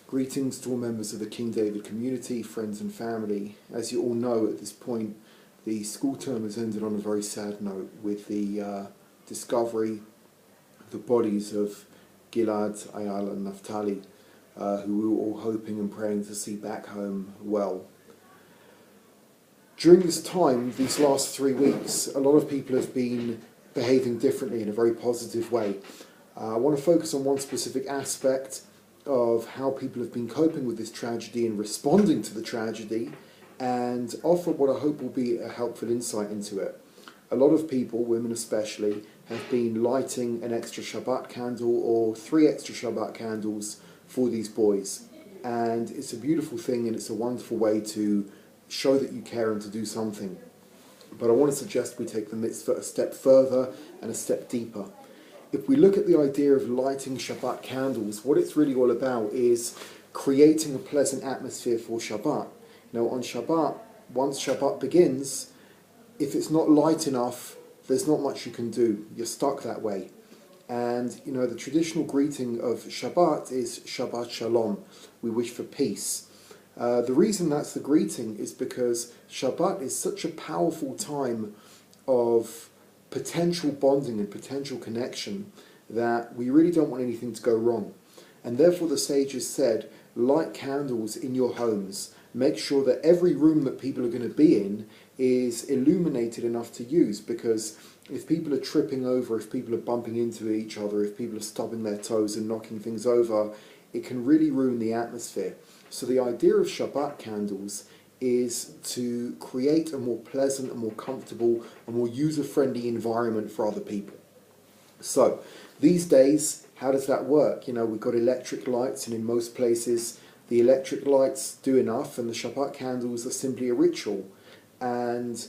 Greetings to all members of the King David community, friends and family. As you all know at this point, the school term has ended on a very sad note with the discovery of the bodies of Gilad, Eyal and Naftali, who we were all hoping and praying to see back home well. During this time, these last 3 weeks, a lot of people have been behaving differently in a very positive way. I want to focus on one specific aspect of how people have been coping with this tragedy and responding to the tragedy, and offer what I hope will be a helpful insight into it. A lot of people, women especially, have been lighting an extra Shabbat candle or 3 extra Shabbat candles for these boys. And it's a beautiful thing and it's a wonderful way to show that you care and to do something. But I want to suggest we take the mitzvah a step further and a step deeper. If we look at the idea of lighting Shabbat candles, what it's really all about is creating a pleasant atmosphere for Shabbat. Now on Shabbat, once Shabbat begins, if it's not light enough, there's not much you can do. You're stuck that way. And the traditional greeting of Shabbat is Shabbat Shalom. We wish for peace. The reason that's the greeting is because Shabbat is such a powerful time of potential bonding and potential connection that we really don't want anything to go wrong. And therefore the sages said, light candles in your homes. Make sure that every room that people are going to be in is illuminated enough to use, because if people are tripping over, if people are bumping into each other, if people are stubbing their toes and knocking things over, it can really ruin the atmosphere. So the idea of Shabbat candles is to create a more pleasant, a more comfortable, a more user-friendly environment for other people. So these days, how does that work? We've got electric lights, and in most places the electric lights do enough, and the Shabbat candles are simply a ritual. And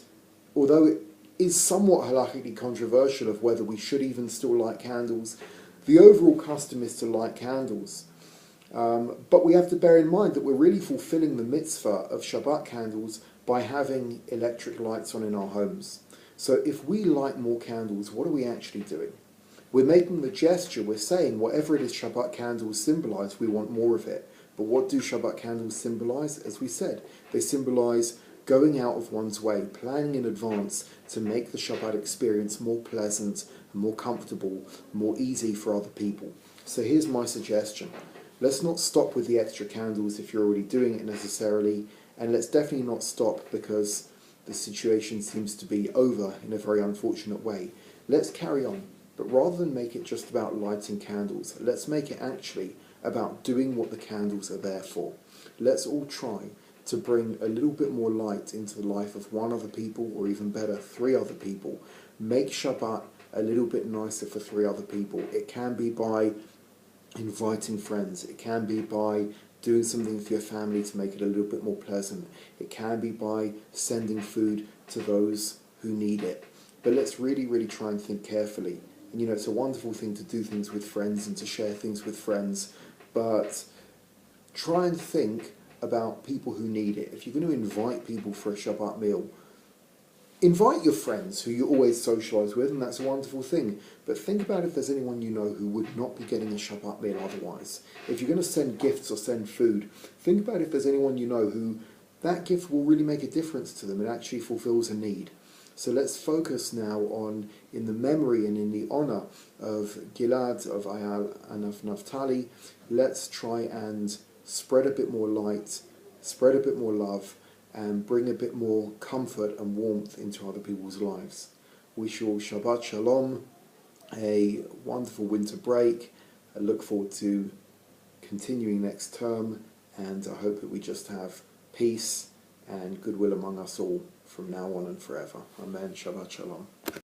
although it is somewhat halakhically controversial of whether we should even still light candles, the overall custom is to light candles. But we have to bear in mind that we're really fulfilling the mitzvah of Shabbat candles by having electric lights on in our homes. So if we light more candles, what are we actually doing? We're making the gesture, we're saying whatever it is Shabbat candles symbolize, we want more of it. But what do Shabbat candles symbolize? As we said, they symbolize going out of one's way, planning in advance to make the Shabbat experience more pleasant, more comfortable, more easy for other people. So here's my suggestion. Let's not stop with the extra candles if you're already doing it necessarily, and let's definitely not stop because the situation seems to be over in a very unfortunate way. Let's carry on, but rather than make it just about lighting candles, let's make it actually about doing what the candles are there for. Let's all try to bring a little bit more light into the life of 1 other people, or even better, 3 other people. Make Shabbat a little bit nicer for 3 other people. It can be by inviting friends. It can be by doing something for your family to make it a little bit more pleasant. It can be by sending food to those who need it. But let's really, really try and think carefully. And it's a wonderful thing to do things with friends and to share things with friends, but try and think about people who need it. If you're going to invite people for a Shabbat meal, invite your friends who you always socialise with, and that's a wonderful thing. But think about if there's anyone you know who would not be getting a Shabbat meal otherwise. If you're going to send gifts or send food, think about if there's anyone you know who that gift will really make a difference to them and actually fulfills a need. So let's focus now on, in the memory and in the honour of Gilad, of Eyal and of Naftali, let's try and spread a bit more light, spread a bit more love, and bring a bit more comfort and warmth into other people's lives. Wish you all Shabbat Shalom, a wonderful winter break. I look forward to continuing next term, and I hope that we just have peace and goodwill among us all from now on and forever. Amen. Shabbat Shalom.